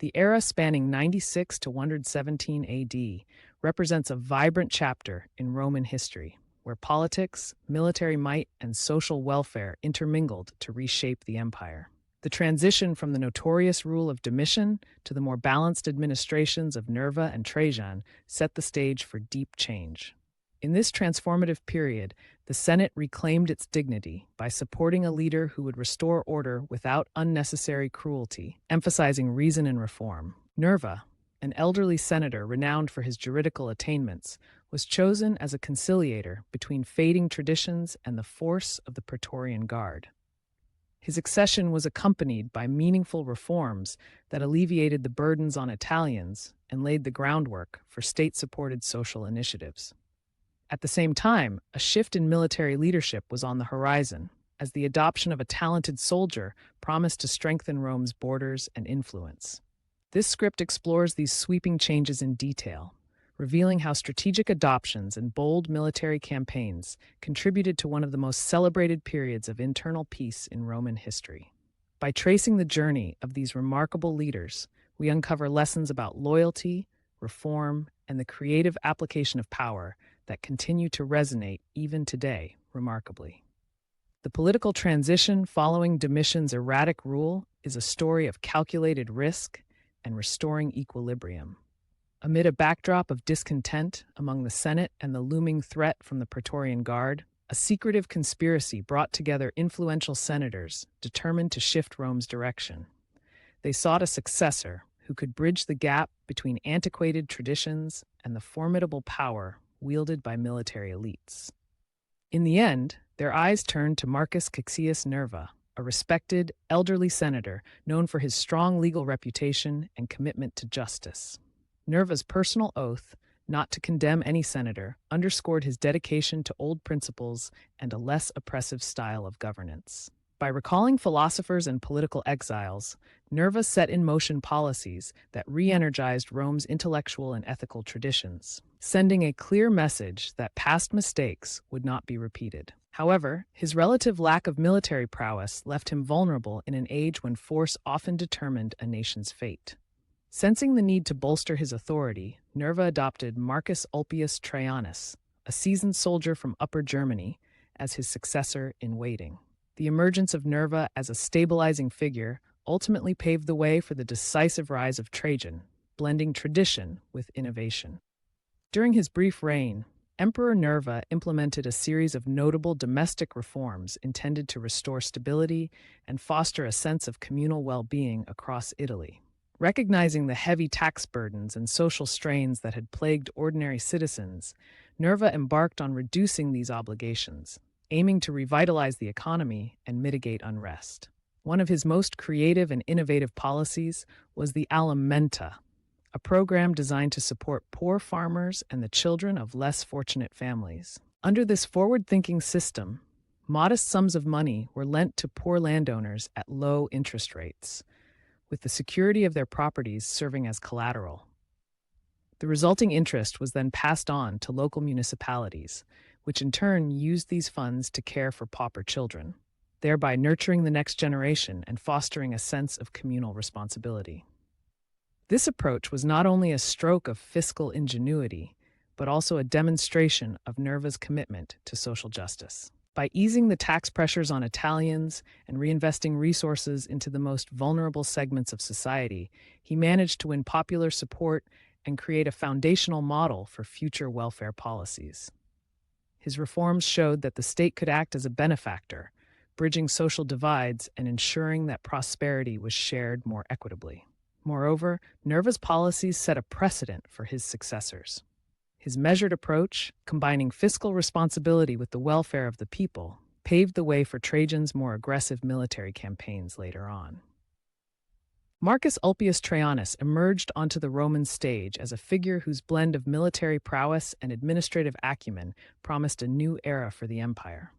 The era spanning 96 to 117 AD represents a vibrant chapter in Roman history, where politics, military might, and social welfare intermingled to reshape the empire. The transition from the notorious rule of Domitian to the more balanced administrations of Nerva and Trajan set the stage for deep change. In this transformative period, the Senate reclaimed its dignity by supporting a leader who would restore order without unnecessary cruelty, emphasizing reason and reform. Nerva, an elderly senator renowned for his juridical attainments, was chosen as a conciliator between fading traditions and the force of the Praetorian Guard. His accession was accompanied by meaningful reforms that alleviated the burdens on Italians and laid the groundwork for state-supported social initiatives. At the same time, a shift in military leadership was on the horizon, as the adoption of a talented soldier promised to strengthen Rome's borders and influence. This script explores these sweeping changes in detail, revealing how strategic adoptions and bold military campaigns contributed to one of the most celebrated periods of internal peace in Roman history. By tracing the journey of these remarkable leaders, we uncover lessons about loyalty, reform, and the creative application of power that continue to resonate even today, remarkably. The political transition following Domitian's erratic rule is a story of calculated risk and restoring equilibrium. Amid a backdrop of discontent among the Senate and the looming threat from the Praetorian Guard, a secretive conspiracy brought together influential senators determined to shift Rome's direction. They sought a successor who could bridge the gap between antiquated traditions and the formidable power wielded by military elites. In the end, their eyes turned to Marcus Cocceius Nerva, a respected, elderly senator known for his strong legal reputation and commitment to justice. Nerva's personal oath, not to condemn any senator, underscored his dedication to old principles and a less oppressive style of governance. By recalling philosophers and political exiles, Nerva set in motion policies that re-energized Rome's intellectual and ethical traditions, sending a clear message that past mistakes would not be repeated. However, his relative lack of military prowess left him vulnerable in an age when force often determined a nation's fate. Sensing the need to bolster his authority, Nerva adopted Marcus Ulpius Traianus, a seasoned soldier from Upper Germany, as his successor in waiting. The emergence of Nerva as a stabilizing figure ultimately paved the way for the decisive rise of Trajan, blending tradition with innovation. During his brief reign, Emperor Nerva implemented a series of notable domestic reforms intended to restore stability and foster a sense of communal well-being across Italy. Recognizing the heavy tax burdens and social strains that had plagued ordinary citizens, Nerva embarked on reducing these obligations, aiming to revitalize the economy and mitigate unrest. One of his most creative and innovative policies was the Alimenta, a program designed to support poor farmers and the children of less fortunate families. Under this forward-thinking system, modest sums of money were lent to poor landowners at low interest rates, with the security of their properties serving as collateral. The resulting interest was then passed on to local municipalities, which in turn used these funds to care for pauper children, thereby nurturing the next generation and fostering a sense of communal responsibility. This approach was not only a stroke of fiscal ingenuity, but also a demonstration of Nerva's commitment to social justice. By easing the tax pressures on Italians and reinvesting resources into the most vulnerable segments of society, he managed to win popular support and create a foundational model for future welfare policies. His reforms showed that the state could act as a benefactor, bridging social divides and ensuring that prosperity was shared more equitably. Moreover, Nerva's policies set a precedent for his successors. His measured approach, combining fiscal responsibility with the welfare of the people, paved the way for Trajan's more aggressive military campaigns later on. Marcus Ulpius Traianus emerged onto the Roman stage as a figure whose blend of military prowess and administrative acumen promised a new era for the empire.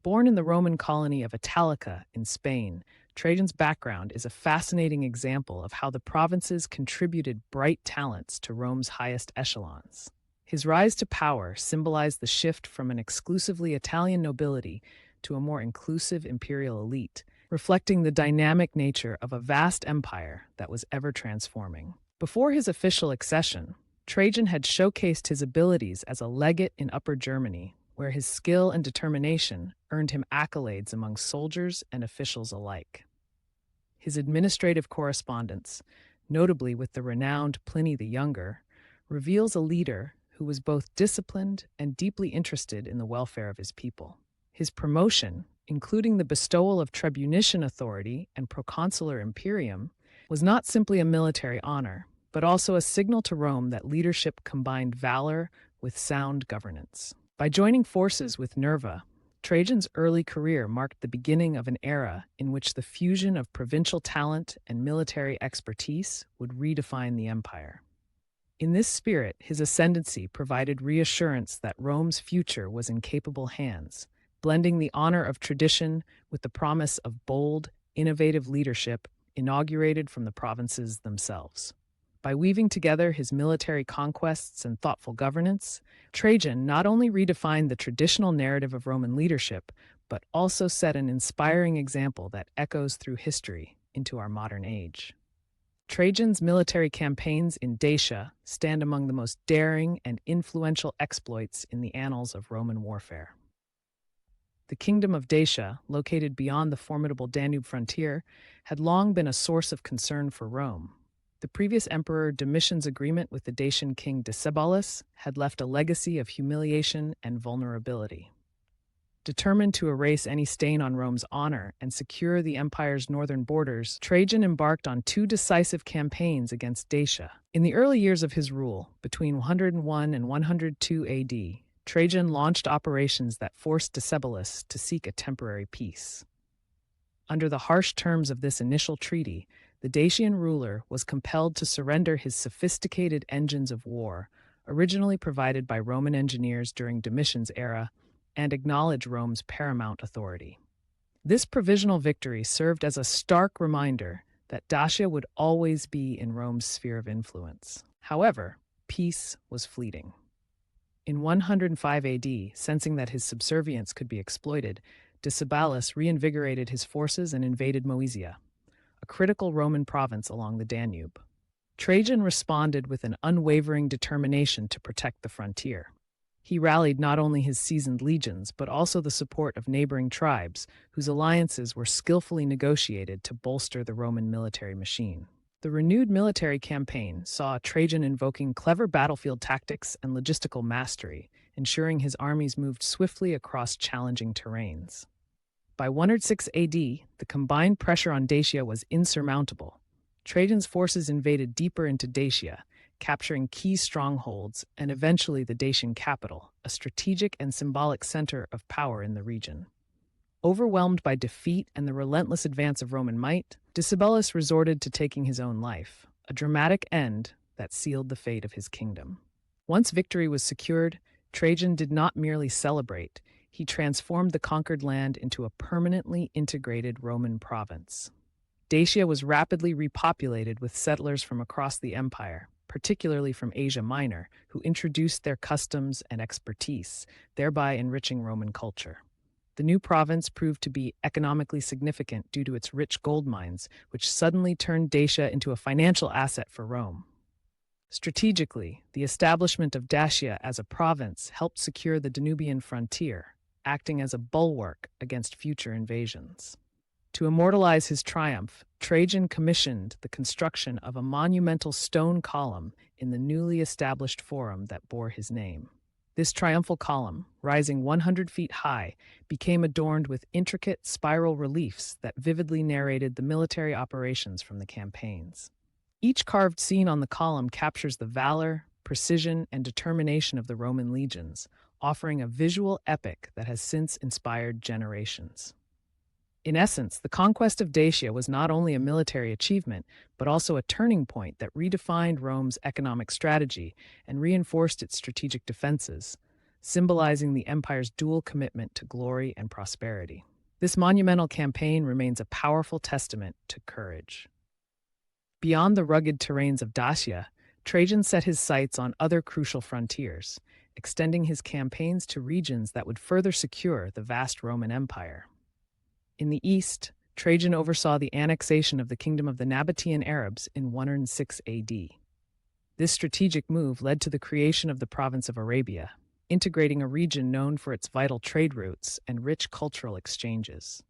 Born in the Roman colony of Italica in Spain, Trajan's background is a fascinating example of how the provinces contributed bright talents to Rome's highest echelons. His rise to power symbolized the shift from an exclusively Italian nobility to a more inclusive imperial elite, reflecting the dynamic nature of a vast empire that was ever transforming. Before his official accession, Trajan had showcased his abilities as a legate in Upper Germany, where his skill and determination earned him accolades among soldiers and officials alike. His administrative correspondence, notably with the renowned Pliny the Younger, reveals a leader who was both disciplined and deeply interested in the welfare of his people. His promotion, including the bestowal of tribunician authority and proconsular imperium, was not simply a military honor, but also a signal to Rome that leadership combined valor with sound governance. By joining forces with Nerva, Trajan's early career marked the beginning of an era in which the fusion of provincial talent and military expertise would redefine the empire. In this spirit, his ascendancy provided reassurance that Rome's future was in capable hands, blending the honor of tradition with the promise of bold, innovative leadership inaugurated from the provinces themselves. By weaving together his military conquests and thoughtful governance, Trajan not only redefined the traditional narrative of Roman leadership, but also set an inspiring example that echoes through history into our modern age. Trajan's military campaigns in Dacia stand among the most daring and influential exploits in the annals of Roman warfare. The kingdom of Dacia, located beyond the formidable Danube frontier, had long been a source of concern for Rome. The previous emperor Domitian's agreement with the Dacian king Decebalus had left a legacy of humiliation and vulnerability. Determined to erase any stain on Rome's honor and secure the empire's northern borders, Trajan embarked on two decisive campaigns against Dacia. In the early years of his rule, between 101 and 102 AD, Trajan launched operations that forced Decebalus to seek a temporary peace. Under the harsh terms of this initial treaty, the Dacian ruler was compelled to surrender his sophisticated engines of war, originally provided by Roman engineers during Domitian's era, and acknowledge Rome's paramount authority. This provisional victory served as a stark reminder that Dacia would always be in Rome's sphere of influence. However, peace was fleeting. In 105 AD, sensing that his subservience could be exploited, Decebalus reinvigorated his forces and invaded Moesia, a critical Roman province along the Danube. Trajan responded with an unwavering determination to protect the frontier. He rallied not only his seasoned legions, but also the support of neighboring tribes, whose alliances were skillfully negotiated to bolster the Roman military machine. The renewed military campaign saw Trajan invoking clever battlefield tactics and logistical mastery, ensuring his armies moved swiftly across challenging terrains. By 106 AD, the combined pressure on Dacia was insurmountable. Trajan's forces invaded deeper into Dacia, capturing key strongholds and eventually the Dacian capital, a strategic and symbolic center of power in the region. Overwhelmed by defeat and the relentless advance of Roman might, Decebalus resorted to taking his own life, a dramatic end that sealed the fate of his kingdom. Once victory was secured, Trajan did not merely celebrate, he transformed the conquered land into a permanently integrated Roman province. Dacia was rapidly repopulated with settlers from across the empire, particularly from Asia Minor, who introduced their customs and expertise, thereby enriching Roman culture. The new province proved to be economically significant due to its rich gold mines, which suddenly turned Dacia into a financial asset for Rome. Strategically, the establishment of Dacia as a province helped secure the Danubian frontier, acting as a bulwark against future invasions. To immortalize his triumph, Trajan commissioned the construction of a monumental stone column in the newly established forum that bore his name. This triumphal column, rising 100 feet high, became adorned with intricate spiral reliefs that vividly narrated the military operations from the campaigns. Each carved scene on the column captures the valor, precision, and determination of the Roman legions, offering a visual epic that has since inspired generations. In essence, the conquest of Dacia was not only a military achievement, but also a turning point that redefined Rome's economic strategy and reinforced its strategic defenses, symbolizing the empire's dual commitment to glory and prosperity. This monumental campaign remains a powerful testament to courage. Beyond the rugged terrains of Dacia, Trajan set his sights on other crucial frontiers, extending his campaigns to regions that would further secure the vast Roman Empire. In the east, Trajan oversaw the annexation of the kingdom of the Nabatean Arabs in 106 AD. This strategic move led to the creation of the province of Arabia, integrating a region known for its vital trade routes and rich cultural exchanges.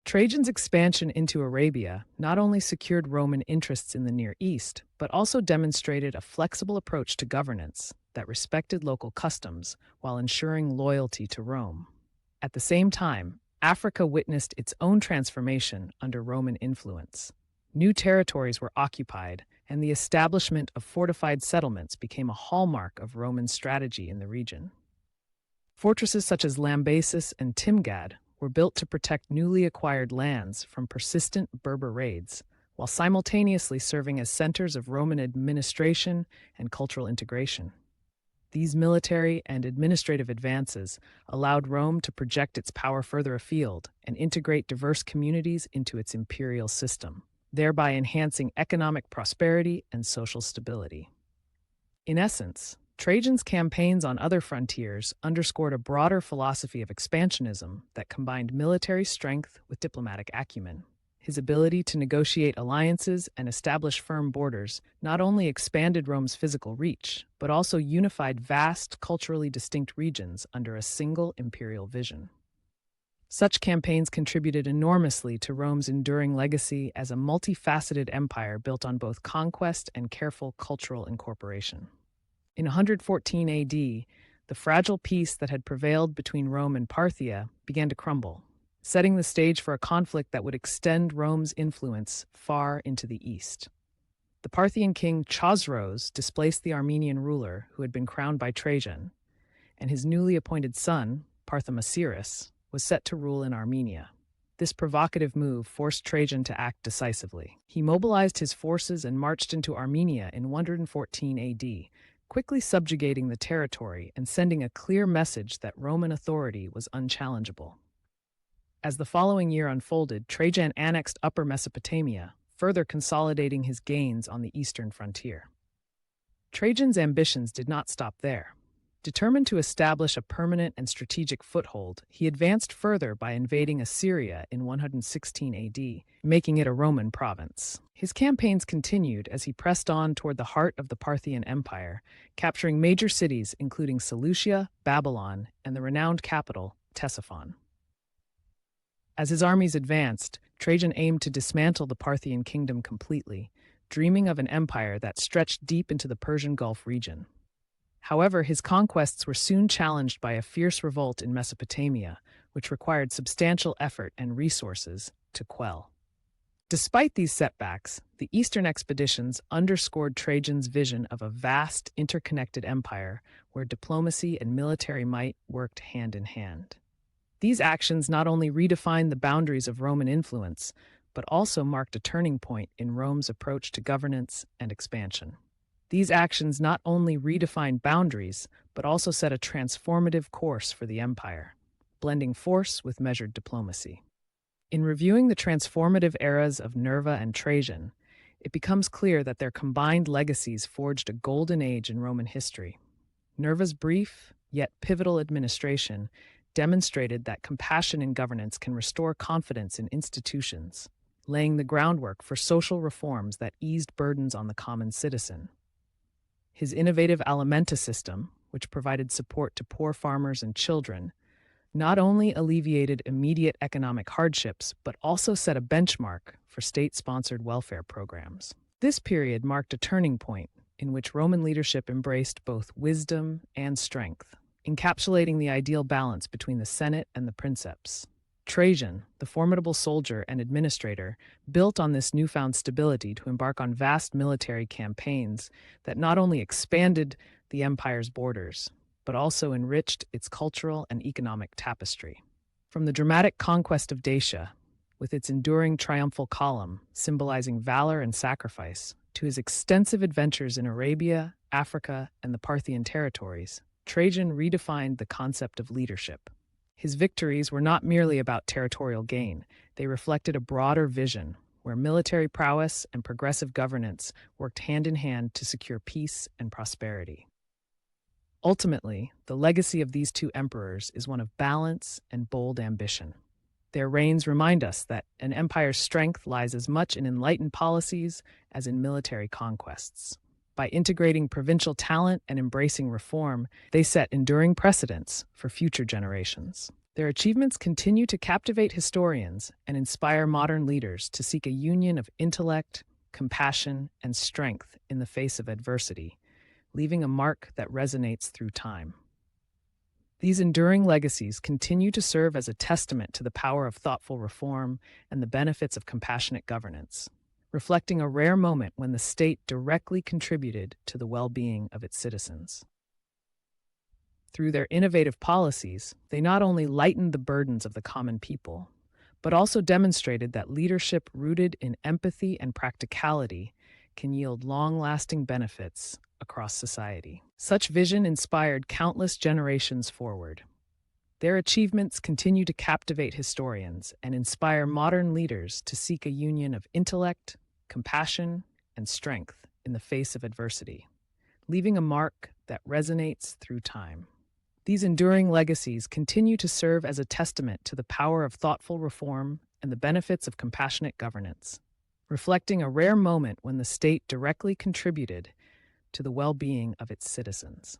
Trajan's expansion into Arabia not only secured Roman interests in the Near East, but also demonstrated a flexible approach to governance that respected local customs while ensuring loyalty to Rome. At the same time, Africa witnessed its own transformation under Roman influence. New territories were occupied, and the establishment of fortified settlements became a hallmark of Roman strategy in the region. Fortresses such as Lambaesis and Timgad were built to protect newly acquired lands from persistent Berber raids, while simultaneously serving as centers of Roman administration and cultural integration. These military and administrative advances allowed Rome to project its power further afield and integrate diverse communities into its imperial system, thereby enhancing economic prosperity and social stability. In essence, Trajan's campaigns on other frontiers underscored a broader philosophy of expansionism that combined military strength with diplomatic acumen. His ability to negotiate alliances and establish firm borders not only expanded Rome's physical reach, but also unified vast, culturally distinct regions under a single imperial vision. Such campaigns contributed enormously to Rome's enduring legacy as a multifaceted empire built on both conquest and careful cultural incorporation. In 114 AD, the fragile peace that had prevailed between Rome and Parthia began to crumble, setting the stage for a conflict that would extend Rome's influence far into the east. The Parthian king Chosroes displaced the Armenian ruler who had been crowned by Trajan, and his newly appointed son, Parthomasiris, was set to rule in Armenia. This provocative move forced Trajan to act decisively. He mobilized his forces and marched into Armenia in 114 AD, quickly subjugating the territory and sending a clear message that Roman authority was unchallengeable. As the following year unfolded, Trajan annexed Upper Mesopotamia, further consolidating his gains on the eastern frontier. Trajan's ambitions did not stop there. Determined to establish a permanent and strategic foothold, he advanced further by invading Assyria in 116 AD, making it a Roman province. His campaigns continued as he pressed on toward the heart of the Parthian Empire, capturing major cities including Seleucia, Babylon, and the renowned capital, Ctesiphon. As his armies advanced, Trajan aimed to dismantle the Parthian kingdom completely, dreaming of an empire that stretched deep into the Persian Gulf region. However, his conquests were soon challenged by a fierce revolt in Mesopotamia, which required substantial effort and resources to quell. Despite these setbacks, the eastern expeditions underscored Trajan's vision of a vast, interconnected empire where diplomacy and military might worked hand in hand. These actions not only redefined the boundaries of Roman influence, but also marked a turning point in Rome's approach to governance and expansion. These actions not only redefined boundaries, but also set a transformative course for the empire, blending force with measured diplomacy. In reviewing the transformative eras of Nerva and Trajan, it becomes clear that their combined legacies forged a golden age in Roman history. Nerva's brief, yet pivotal administration demonstrated that compassion in governance can restore confidence in institutions, laying the groundwork for social reforms that eased burdens on the common citizen. His innovative Alimenta System, which provided support to poor farmers and children, not only alleviated immediate economic hardships, but also set a benchmark for state-sponsored welfare programs. This period marked a turning point in which Roman leadership embraced both wisdom and strength, encapsulating the ideal balance between the Senate and the princeps. Trajan, the formidable soldier and administrator, built on this newfound stability to embark on vast military campaigns that not only expanded the empire's borders, but also enriched its cultural and economic tapestry. From the dramatic conquest of Dacia, with its enduring triumphal column symbolizing valor and sacrifice, to his extensive adventures in Arabia, Africa, and the Parthian territories, Trajan redefined the concept of leadership. His victories were not merely about territorial gain, they reflected a broader vision where military prowess and progressive governance worked hand in hand to secure peace and prosperity. Ultimately, the legacy of these two emperors is one of balance and bold ambition. Their reigns remind us that an empire's strength lies as much in enlightened policies as in military conquests. By integrating provincial talent and embracing reform, they set enduring precedents for future generations. Their achievements continue to captivate historians and inspire modern leaders to seek a union of intellect, compassion, and strength in the face of adversity, leaving a mark that resonates through time. These enduring legacies continue to serve as a testament to the power of thoughtful reform and the benefits of compassionate governance, reflecting a rare moment when the state directly contributed to the well-being of its citizens. Through their innovative policies, they not only lightened the burdens of the common people, but also demonstrated that leadership rooted in empathy and practicality can yield long-lasting benefits across society. Such vision inspired countless generations forward. Their achievements continue to captivate historians and inspire modern leaders to seek a union of intellect, compassion, and strength in the face of adversity, leaving a mark that resonates through time. These enduring legacies continue to serve as a testament to the power of thoughtful reform and the benefits of compassionate governance, reflecting a rare moment when the state directly contributed to the well-being of its citizens.